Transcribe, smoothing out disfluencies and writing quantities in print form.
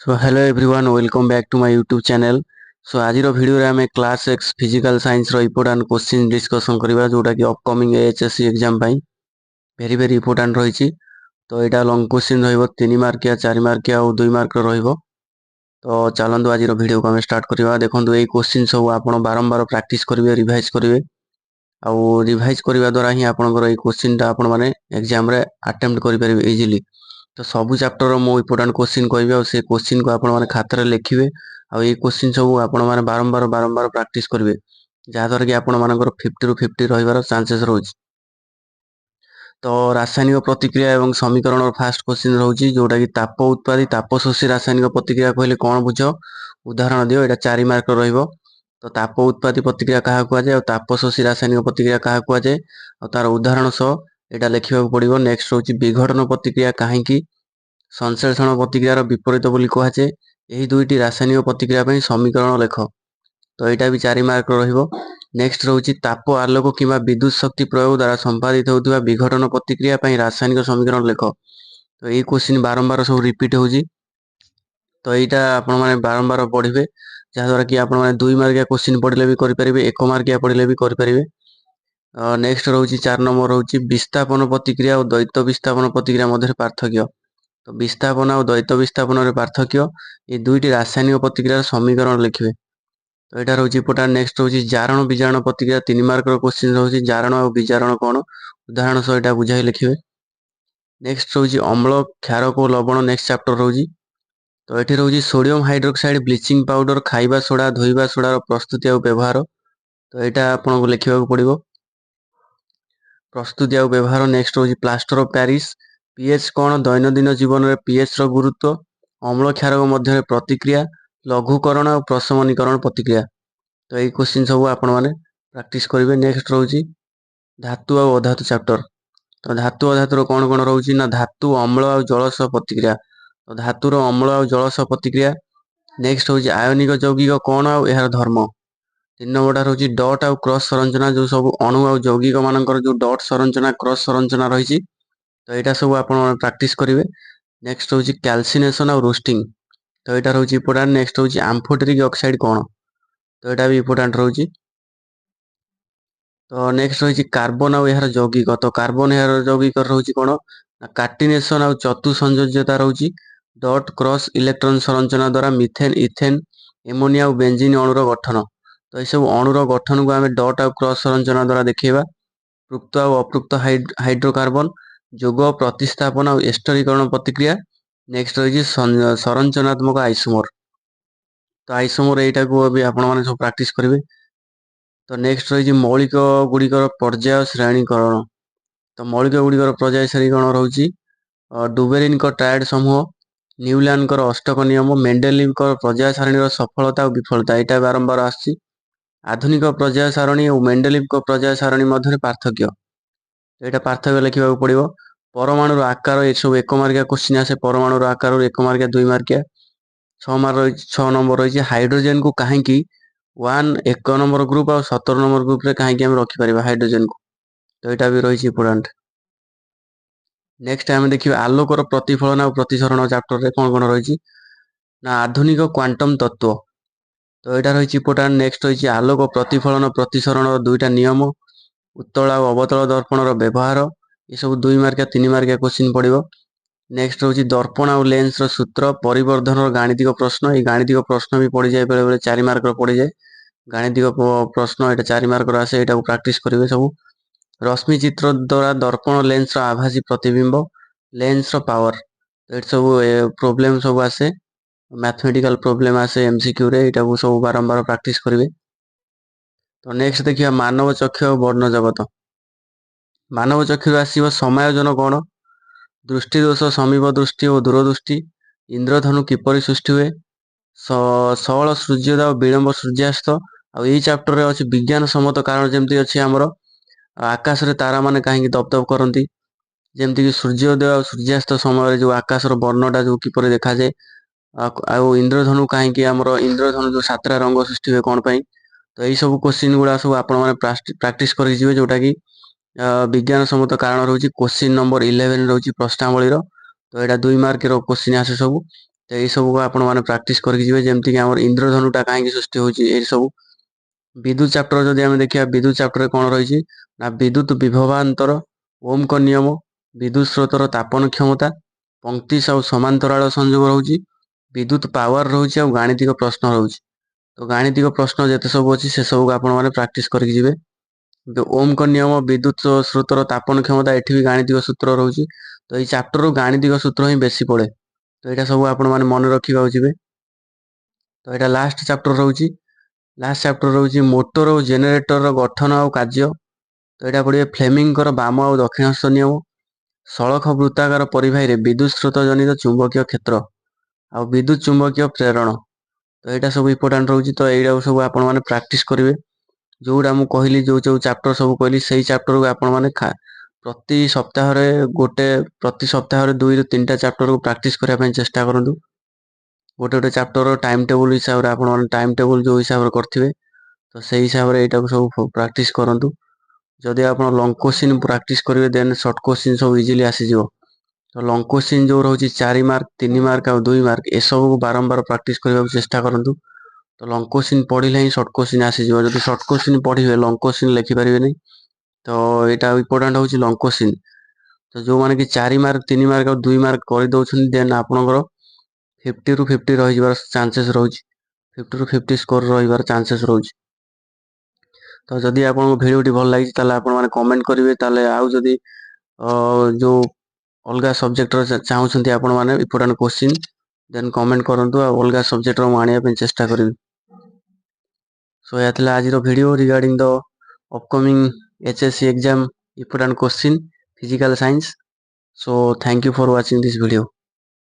So hello everyone, welcome back to my YouTube channel. So आज video रे आमे class 6 physical science रो important question discussion करबा जोटा कि अपकमिंग एचएससी एग्जाम पई वेरी वेरी इंपोर्टेंट रहिछि। तो एटा लॉन्ग क्वेश्चन रहइबो 3 मार्क या 4 मार्क या 2 मार्क रहइबो। तो चलंदु आज भिडियो को हम स्टार्ट करबा। देखंतु एई क्वेश्चन सब आपण बारंबार प्रैक्टिस करिवे, रिवाइज करिवे आउ रिवाइज करबा द्वारा ही आपनकर एई क्वेश्चन ता आपण माने एग्जाम रे अटेम्प्ट करि परिबे इजीली। तो सबु चैप्टर रो मो इंपोर्टेंट क्वेश्चन कहबे और से क्वेश्चन को आपण माने खाता रे लिखिबे और ये क्वेश्चन सब आपण माने बारंबार प्रैक्टिस करिवे जहा द्वारा कि आपण मानकर 50 रु 50 रहिबार चांसेस रहउछि। तो रासायनिक प्रतिक्रिया एवं समीकरण और फास्ट क्वेश्चन रहउछि जोटा कि ताप उत्पादी ताप शोषी रासायनिक प्रतिक्रिया कहले कोन बुझो उदाहरण दियो। एटा 4 मार्क रहइबो। तो ताप उत्पादी प्रतिक्रिया कहा कुआ जाय और ताप शोषी रासायनिक प्रतिक्रिया कहा कुआ जाय और तार उदाहरण सह एटा लिखिबा पड़िबो। नेक्स्ट होछि विघटन प्रतिक्रिया काहेकि संश्लेषण प्रतिक्रियार विपरीत बोली कहा जाय। एही दुईटी रासायनिक प्रतिक्रिया पई समीकरण लेख। तो एटा भी 4 मार्क रहिबो। नेक्स्ट रहउछि ताप आलोक किबा विद्युत शक्ति प्रयोग द्वारा संपादित होउतबा विघटन प्रतिक्रिया पई रासायनिक समीकरण लेख। तो एई क्वेश्चन बारंबार सब रिपीट होउछि। तो एटा आपण माने बारंबार पढिबे जहा द्वारा कि आपण माने 2 मार्किया क्वेश्चन पढिले भी करि परिबे, 1 मार्किया पढिले भी करि परिबे। नेक्स्ट रहउछि 4 नंबर रहउछि विस्थापन प्रतिक्रिया और द्वैत विस्थापन प्रतिक्रिया मध्य पार्थक्य। तो विस्थापन और द्वैत विस्थापन रे पार्थक्य ए दुईटी रासायनिक प्रतिक्रियार समीकरण लिखिबे। तो एटा रहउछि इंपोर्टेंट। नेक्स्ट रहउछि जारण विजारण प्रतिक्रिया 3 मार्क रो क्वेश्चन रहउछि जारण और विजारण कोन उदाहरण सह एटा बुझाई लिखिबे। नेक्स्ट रहउछि अम्ल क्षारक और लवण नेक्स्ट चैप्टर रहउछि। तो एठी रहउछि सोडियम हाइड्रोक्साइड ब्लीचिंग पाउडर खाइबा सोडा धोइबा सोडा रो प्रस्तुति और व्यवहार। तो एटा आपन को लिखिबा को पड़िबो प्रस्तुति और व्यवहार। नेक्स्ट रहउछि प्लास्टर ऑफ पेरिस पीएच कोन दैनंदिन जीवन रे पीएच रो गुरुत्व अम्ल क्षारक मध्य प्रतिक्रिया लघुकरण और प्रशमनीकरण प्रतिक्रिया। तो ये क्वेश्चन सब आपण माने प्रैक्टिस करिवे। नेक्स्ट रहउछि धातु और अधातु चैप्टर। तो धातु अधातु रो कोन कोन रहउछि ना धातु अम्ल और जल सह प्रतिक्रिया। तो धातु रो अम्ल और जल सह प्रतिक्रिया। नेक्स्ट रहउछि आयनिक यौगिक कोन और एहार धर्म। 3 नंबरटा रहउछि डॉट और क्रॉस संरचना जो सब अणु और यौगिक मानकर जो डॉट संरचना क्रॉस संरचना रहिछि। तो एटा सब आपण माने प्रैक्टिस करिवे। नेक्स्ट रहउछि कैल्सिनेशन और रोस्टिंग। तो एटा रहउछि इंपोर्टेंट। नेक्स्ट रहउछि एम्फोटेरिक ऑक्साइड कोन। तो एटा भी इंपोर्टेंट रहउछि। तो नेक्स्ट रही कार्बन और यार यौगिक। तो कार्बन यार यौगिक रहउछि कोन कार्टिनेशन और चतु संयोज्यता रहउछि डॉट क्रॉस इलेक्ट्रॉन संरचना द्वारा मिथेन इथेन एमोनिया और बेंजीन अणुर गठन। तो ये सब अणुर गठन को आमे डॉट और क्रॉस संरचना द्वारा देखिबा। पृक्त और अपृक्त हाइड्रोकार्बन जोग प्रतिस्थापन और एस्टरीकरण प्रतिक्रिया। नेक्स्ट रही संरचनात्मक आइसोमर। तो आइसोमर एटा को भी आपण माने सब प्रैक्टिस करिवे। तो नेक्स्ट रही मौलिक गुड़िकर पर्याय श्रेणीकरण। तो मौलिक गुड़िकर पर्याय श्रेणीकरण रहउछि डुबेरिन ट्रायड समूह न्यूलैंड अष्टक नियम मेंडेलिव पर्याय सारणी सफलता और विफलता एटा बारंबार आछि। आधुनिक पर्याय सारणी और मेंडेलिव पर्याय सारणी मध्य पार्थक्य। एटा पार्थक्य लिखिबा पड़िबो। परमाणु आकार ये सब 1 मार्किया क्वेश्चन आसे परमाणु आकार 1 मार्किया 2 मार्किया। 6 नंबर रही हाइड्रोजन को कहीं 1 नंबर ग्रुप और 17 नंबर ग्रुप रे कहीं हम रखि परिबा हाइड्रोजन को। तो एटा भी रही इंपोर्टेंट। नेक्स्ट टाइम देखिए आलोकर प्रतिफलन और प्रतिसरण चैप्टर रे कोन कोन रही ना आधुनिक क्वांटम तत्व। तो एटा रही इंपोर्टेंट। नेक्स्ट रही आलोक प्रतिफलन प्रतिसरण दुईटा नियम उत्तल और अवतल दर्पण व्यवहार ये सब 2 मार्किया 3 मार्किया क्वेश्चन पड़िबो। नेक्स्ट रही दर्पण और लेंस सूत्र परिवर्धन गाणितिक प्रश्न। ये गाणितिक प्रश्न भी पड़ जाए बेले 4 मार्क पड़ जाए गाणितिक प्रश्न। एटा 4 मार्क आसे एटा प्रैक्टिस करिवे सब। रश्मि चित्र द्वारा दर्पण लेंस आभासी प्रतिबिंब लेंस पावर। तो ये सब प्रॉब्लम सब आसे मैथमेटिकल प्रॉब्लम आसे एमसीक्यू रे एटा सब बारंबार प्रैक्टिस करिवे। तो नेक्स्ट देखिए मानव चक्षु और वर्ण जगत। मानव चक्षु आसीबो समायोजन कोण दृष्टि दोष समीप दृष्टि और दूरदृष्टि इंद्रधनु किपरि सृष्टि हुए सहल सूर्योदय और विलंब सूर्यास्त। आ यही चैप्टर रे अछि विज्ञान सम्मत कारण जेमती अछि हमर आकाश रे तारा माने कहीं दबदब करती जमती कि सूर्योदय और सूर्यास्त समय जो आकाश वर्णटा जो किपरि देखा जाए। इंद्रधनु कहीं आमर इंद्रधनु जो 7टा रंग सृष्टि हुए कौन पाई। तो यही सब क्वेश्चन गुड़ा सब आपण माने प्रैक्टिस करि जिवे जोटा कि विज्ञान सम्मत कारण रहउछि क्वेश्चन नंबर 11 रहउछि प्रश्नावली रो। तो एटा 2 मार्क रो क्वेश्चन आसे सब। ତ ଏଇ ସବୁ ଆପଣମାନେ ପ୍ରାକ୍ଟିସ୍ କରିକି ଯିବେ। ଯେମିତିକି ଆମର ଇନ୍ଦ୍ରଧନୁଟା କାହିଁକି ସୃଷ୍ଟି ହେଉଛି, ଏଇ ସବୁ। ବିଦ୍ୟୁତ୍ ଚାପ୍ଟର ଯଦି ଆମେ ଦେଖିବା, ବିଦ୍ୟୁତ୍ ଚାପ୍ଟରରେ କ'ଣ ରହିଛି ନା ବିଦ୍ୟୁତ୍ ବିଭବାନ୍ତର, ଓମ୍ଙ୍କ ନିୟମ, ବିଦ୍ୟୁତ୍ ସ୍ରୋତର ତାପନ କ୍ଷମତା, ପଙ୍କ୍ତି ଆଉ ସମାନ୍ତରାଳ ସଂଯୋଗ ରହୁଛି, ବିଦ୍ୟୁତ୍ ପାୱାର ରହୁଛି, ଆଉ ଗାଣିତିକ ପ୍ରଶ୍ନ ରହୁଛି। ତ ଗାଣିତିକ ପ୍ରଶ୍ନ ଯେତେ ସବୁ ଅଛି ସେସବୁକୁ ଆପଣମାନେ ପ୍ରାକ୍ଟିସ୍ କରିକି ଯିବେ। ଓମ୍ଙ୍କ ନିୟମ, ବିଦ୍ୟୁତ୍ ସ୍ରୋତର ତାପନ କ୍ଷମତା, ଏଠି ବି ଗାଣିତିକ ସୂତ୍ର ରହୁଛି। ତ ଏଇ ଚାପ୍ଟରରୁ ଗାଣିତିକ ସୂତ୍ର ହିଁ ବେଶୀ ପଡ଼େ। ତ ଏଇଟା ସବୁ ଆପଣମାନେ ମନେ ରଖିବାକୁ ଯିବେ। ତ ଏଇଟା ଲାଷ୍ଟ ଚାପ୍ଟର ରହୁଛି। ଲାଷ୍ଟ ଚାପ୍ଟର ରହୁଛି ମୋଟର ଓ ଜେନେରେଟରର ଗଠନ ଆଉ କାର୍ଯ୍ୟ। ତ ଏଇଟା ପଡ଼ିବେ ଫ୍ଲେମିଙ୍ଗଙ୍କର ବାମ ଆଉ ଦକ୍ଷିଣାଂଶ ନିୟମ, ସଳଖ ବୃତ୍ତାକାର ପରିବାହୀରେ ବିଦ୍ୟୁତ୍ ସ୍ରୋତ ଜନିତ ଚୁମ୍ବକୀୟ କ୍ଷେତ୍ର ଆଉ ବିଦ୍ୟୁତ୍ ଚୁମ୍ବକୀୟ ପ୍ରେରଣ। ତ ଏଇଟା ସବୁ ଇମ୍ପୋର୍ଟାଣ୍ଟ ରହୁଛି। ତ ଏଇଟାକୁ ସବୁ ଆପଣମାନେ ପ୍ରାକ୍ଟିସ୍ କରିବେ। ଯେଉଁଟା ମୁଁ କହିଲି, ଯେଉଁ ଚାପ୍ଟର ସବୁ କହିଲି, ସେଇ ଚାପ୍ଟରକୁ ଆପଣମାନେ ପ୍ରତି ସପ୍ତାହରେ 2ରୁ 3ଟା ଚାପ୍ଟରକୁ ପ୍ରାକ୍ଟିସ୍ କରିବା ପାଇଁ ଚେଷ୍ଟା କରନ୍ତୁ। ଗୋଟେ ଚାପ୍ଟର ଟାଇମ୍ ଟେବୁଲ୍ ହିସାବରେ ଆପଣମାନେ ଟାଇମ୍ ଟେବୁଲ୍ ଯେଉଁ ହିସାବରେ କରିଥିବେ, ତ ସେଇ ହିସାବରେ ଏଇଟାକୁ ସବୁ ପ୍ରାକ୍ଟିସ୍ କରନ୍ତୁ। ଯଦି ଆପଣ ଲଙ୍ଗ୍ କୋଶ୍ଚିନ୍ ପ୍ରାକ୍ଟିସ୍ କରିବେ, ଦେନ୍ ସର୍ଟ କୋଶ୍ଚିନ୍ ସବୁ ଇଜିଲି ଆସିଯିବ। ତ ଲଙ୍ଗ୍ କୋଶ୍ଚିନ୍ ଯେଉଁ ରହୁଛି 4 ମାର୍କ, 3 ମାର୍କ ଆଉ 2 ମାର୍କ, ଏସବୁକୁ ବାରମ୍ବାର ପ୍ରାକ୍ଟିସ୍ କରିବାକୁ ଚେଷ୍ଟା କରନ୍ତୁ। ତ ଲଙ୍ଗ୍ କୋଶ୍ଚିନ୍ ପଢ଼ିଲେ ହିଁ ସର୍ଟ କୋଶ୍ଚିନ୍ ଆସିଯିବ। ଯଦି ସର୍ଟ କୋଶ୍ଚିନ୍ ପଢ଼ିବେ, ଲଙ୍ଗ୍ କୋଶ୍ଚିନ୍ ଲେଖିପାରିବେନି। ତ ଏଇଟା ଇମ୍ପୋର୍ଟାଣ୍ଟ ହେଉଛି ଲଙ୍ଗ୍ କୋଶ୍ଚିନ୍। ତ ଯେଉଁମାନେ କି 4 ମାର୍କ, 3 ମାର୍କ ଆଉ 2 ମାର୍କ କରିଦେଉଛନ୍ତି, ଦେନ୍ ଆପଣଙ୍କର 50ରୁ 50 ରହିଯିବାର ଚାନ୍ସେସ୍ ରହୁଛି। 50ରୁ 50 ସ୍କୋର ରହିବାର ଚାନ୍ସେସ୍ ରହୁଛି। ତ ଯଦି ଆପଣଙ୍କୁ ଭିଡ଼ିଓଟି ଭଲ ଲାଗିଛି, ତାହେଲେ ଆପଣମାନେ କମେଣ୍ଟ କରିବେ। ତାହେଲେ ଆଉ ଯଦି ଯେଉଁ ଅଲଗା ସବଜେକ୍ଟର ଚାହୁଁଛନ୍ତି ଆପଣମାନେ ଇମ୍ପୋର୍ଟାଣ୍ଟ କୋଶ୍ଚିନ୍, ଦେନ୍ କମେଣ୍ଟ କରନ୍ତୁ। ଆଉ ଅଲଗା ସବଜେକ୍ଟର ମୁଁ ଆଣିବା ପାଇଁ ଚେଷ୍ଟା କରିବି। ସୋ ଏହା ଥିଲା ଆଜିର video regarding the upcoming HSC exam important question physical science. So thank you for watching this video.